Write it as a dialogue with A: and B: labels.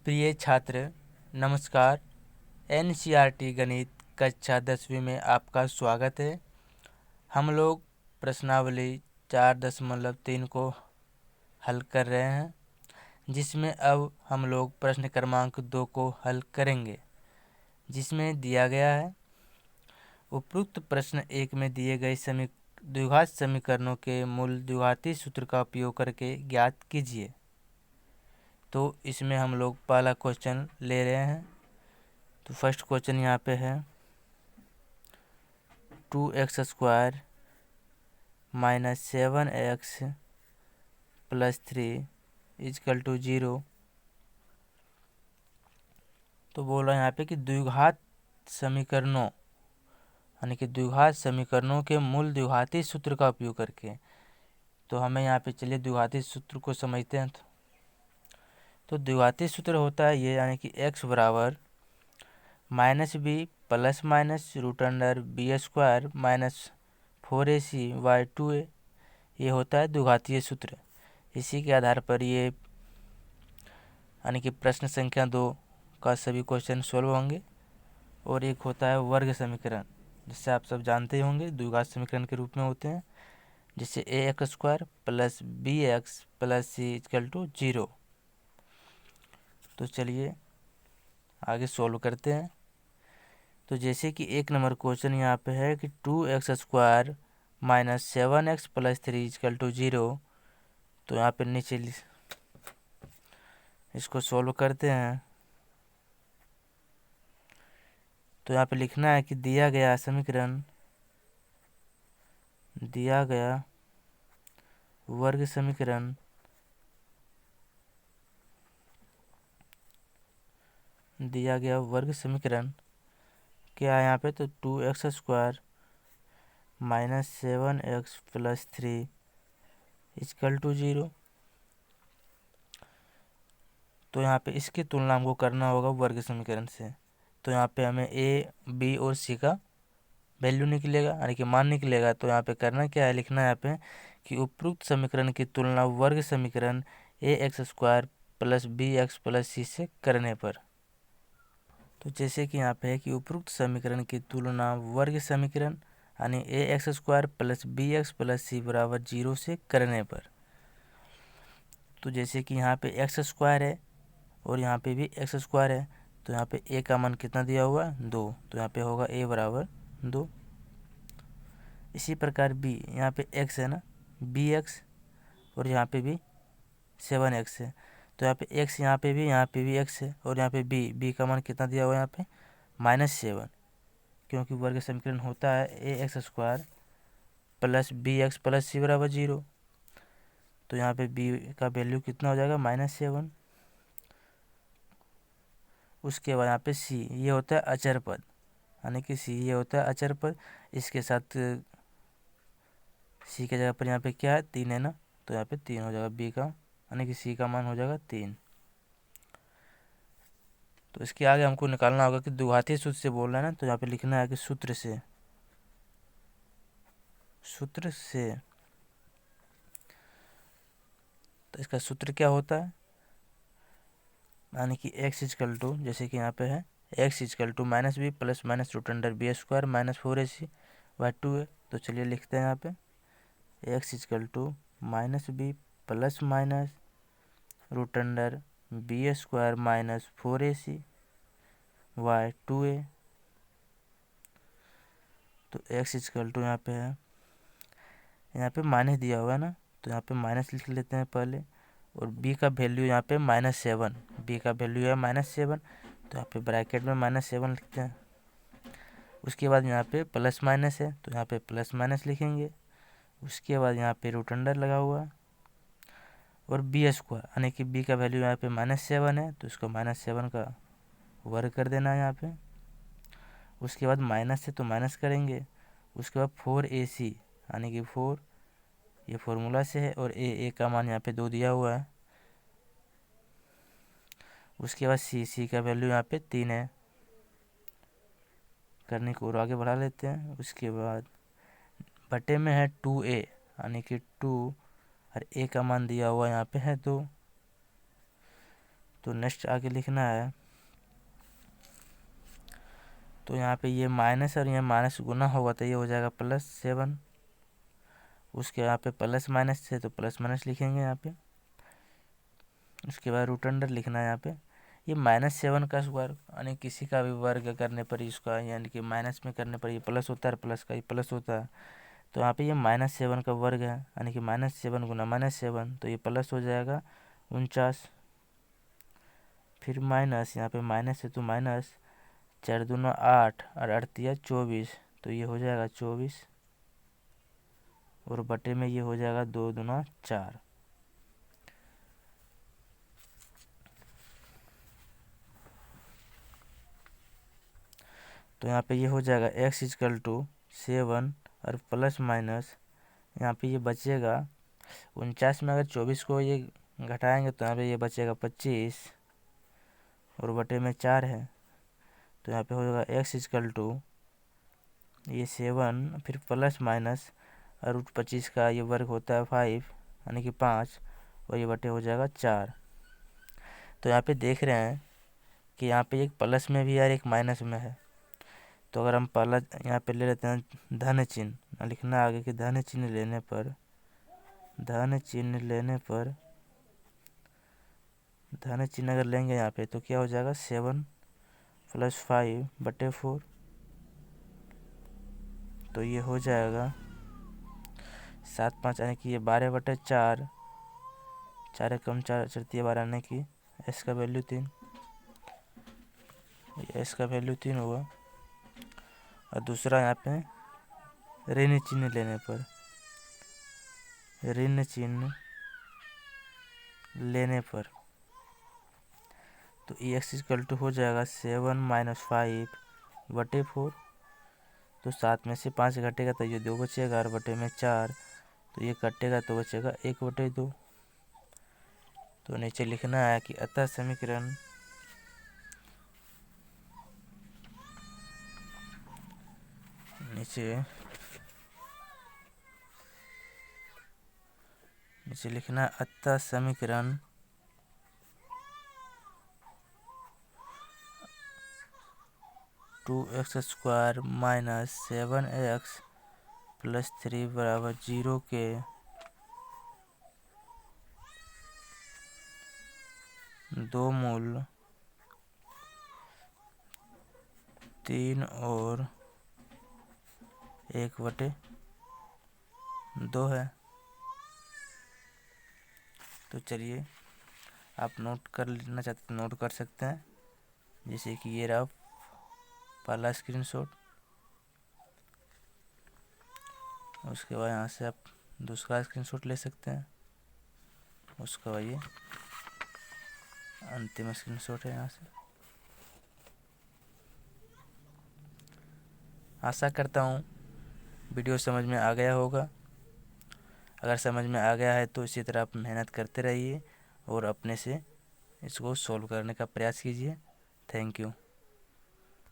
A: प्रिय छात्र, नमस्कार। एनसीईआरटी गणित कक्षा 10वीं में आपका स्वागत है। हम लोग प्रश्नावली 4.3 को हल कर रहे हैं, जिसमें अब हम लोग प्रश्न क्रमांक 2 को हल करेंगे, जिसमें दिया गया है उपरोक्त प्रश्न 1 में दिए गए द्विघात समीकरणों के मूल द्विघाती सूत्र का उपयोग करके ज्ञात कीजिए। तो इसमें हम लोग पहला क्वेश्चन ले रहे हैं। तो फर्स्ट क्वेश्चन यहाँ पे है 2x² - 7x + 3 = 0। तो बोल रहा है यहाँ पे कि द्विघात समीकरणों यानी कि द्विघात समीकरणों के मूल द्विघाती सूत्र का उपयोग करके। तो हमें यहाँ पे चलिए द्विघाती सूत्र को समझते हैं। तो द्विघाती सूत्र होता है ये, यानी कि x बराबर -b ± √b² - 4ac/2a, ये होता है द्विघातीय सूत्र। इसी के आधार पर ये यानी कि प्रश्न संख्या 2 का सभी क्वेश्चन सोल्व होंगे। और एक होता है वर्ग समीकरण, जिससे आप सब जानते होंगे द्विघात समीकरण के रूप में होते हैं, जिससे ax² + bx + c = 0। तो चलिए आगे सोल्व करते हैं। तो जैसे कि 1 नंबर क्वेश्चन यहाँ पे है कि 2x² - 7x + 3 = 0। तो यहाँ पे नीचे इसको सोल्व करते हैं। तो यहाँ पे लिखना है कि दिया गया समीकरण, दिया गया वर्ग समीकरण क्या है यहाँ पे। तो 2x² - 7x + 3 = 0। तो यहाँ पे इसकी तुलना हमको करना होगा वर्ग समीकरण से। तो यहाँ पे हमें a, b और c का वैल्यू निकलेगा, यानी कि मान निकलेगा। तो यहाँ पे करना क्या है, लिखना है यहाँ पे कि उपरोक्त समीकरण की तुलना वर्ग समीकरण ax² + bx + c से करने पर। तो जैसे कि यहाँ पे है कि उपरोक्त समीकरण की तुलना वर्ग समीकरण यानी ax² + bx + c = 0 से करने पर। तो जैसे कि यहाँ पे x² है और यहाँ पे भी x² है। तो यहाँ पे a का मान कितना दिया हुआ है, 2। तो यहाँ पे होगा a बराबर 2। इसी प्रकार b, यहाँ पे x है ना, bx, और यहाँ पे भी 7x है। तो यहाँ पे x, यहाँ पे भी x है, और यहाँ पे b का मान कितना दिया हुआ है यहाँ पे -7, क्योंकि वर्ग समीकरण होता है ax² + bx + c = 0। तो यहाँ पे b का वैल्यू कितना हो जाएगा, -7। उसके बाद यहाँ पे c, ये होता है अचर पद, यानी कि c ये होता है अचर पद। इसके साथ c के जगह पर यहाँ पे क्या है, 3 है ना। तो यहाँ पे 3 हो जाएगा b का, यानी कि c का मान हो जाएगा 3। तो इसके आगे हमको निकालना होगा कि द्विघाती सूत्र से बोल रहा है ना। तो यहाँ पे लिखना है कि सूत्र से। तो इसका सूत्र क्या होता है, यानी कि x = जैसे कि यहाँ पे है x = -b ± √b² - 4ac/2a। तो चलिए लिखते हैं यहाँ पे x = -b ± √b² - 4ac/2a। तो x = यहाँ पे है, यहाँ पे माइनस दिया हुआ है ना। तो यहाँ पे माइनस लिख लेते हैं पहले। और b का वैल्यू यहाँ पे -7, b का वैल्यू है -7। तो यहाँ पे ब्रैकेट में -7 लिखते हैं। उसके बाद यहाँ पे प्लस माइनस है, तो यहाँ पे प्लस माइनस लिखेंगे। उसके बाद यहाँ पे रूट अंडर लगा हुआ है, और b² यानी कि b का वैल्यू यहाँ पे -7 है, तो इसको -7 का वर्ग कर देना है यहाँ पे। उसके बाद माइनस से तो माइनस करेंगे। उसके बाद 4ac यानी कि 4, ये फॉर्मूला से है, और a का मान यहाँ पे 2 दिया हुआ है। उसके बाद c का वैल्यू यहाँ पे 3 है। करने को और आगे बढ़ा लेते हैं। उसके बाद बटे में है 2a यानी कि 2, और a का मान दिया हुआ यहाँ पे है 2। तो नेक्स्ट आगे लिखना है, तो यहाँ पे ये माइनस और ये माइनस गुना होगा तो ये हो जाएगा +7। उसके यहाँ पे प्लस माइनस थे तो प्लस माइनस लिखेंगे यहाँ पे। उसके बाद रूट अंडर लिखना है यहाँ पे। ये -7 का स्क्वायर यानी किसी का भी वर्ग करने पर इसका यानी कि माइनस में करने पर ये प्लस होता है, प्लस का ये प्लस होता है। तो यहाँ पे ये -7 का वर्ग है यानी कि -7 गुना -7 तो ये प्लस हो जाएगा 49। फिर माइनस, यहाँ पे माइनस है तो माइनस 4 दूना 8 और 8 तिया 24 तो ये हो जाएगा 24 और बटे में ये हो जाएगा 2 दूना 4। तो यहाँ पे ये हो जाएगा x=7 और प्लस माइनस यहाँ पे ये बचेगा 49 में अगर 24 को ये घटाएंगे तो यहाँ पे ये बचेगा 25 और बटे में 4 है। तो यहाँ पे हो जाएगा x= ये 7 फिर प्लस माइनस और रूट 25 का ये वर्ग होता है 5 यानी कि 5 और ये बटे हो जाएगा 4। तो यहाँ पे देख रहे हैं कि यहाँ पे एक प्लस में भी है और एक माइनस में है। तो अगर हम पहला यहाँ पे ले लेते हैं धन चिन्ह, लिखना है आगे कि धन चिन्ह लेने पर धन चिन्ह अगर लेंगे यहाँ पे तो क्या हो जाएगा 7 + 5/4 तो ये हो जाएगा 7 5 यानी कि ये 12/4 4 कम 4 4 12 यानी कि s का वैल्यू 3, s का वैल्यू 3 हुआ। और दूसरा यहाँ पे ऋण चिन्ह लेने पर तो x= हो जाएगा 7 - 5/4 तो 7 में से 5 घटेगा तो ये 2 बचेगा और बटे में 4 तो ये कटेगा तो बचेगा 1/2। तो नीचे लिखना है कि अतः समीकरण नीचे लिखना है अतः समीकरण 2x² - 7x + 3 = 0 के दो मूल 3 और 1/2 है। तो चलिए आप नोट कर लेना चाहते तो नोट कर सकते हैं, जैसे कि ये रहा पहला स्क्रीनशॉट। उसके बाद यहाँ से आप दूसरा स्क्रीनशॉट ले सकते हैं। उसका बाद ये अंतिम स्क्रीनशॉट है यहाँ से। आशा करता हूँ वीडियो समझ में आ गया होगा। अगर समझ में आ गया है तो इसी तरह आप मेहनत करते रहिए और अपने से इसको सॉल्व करने का प्रयास कीजिए। Thank you.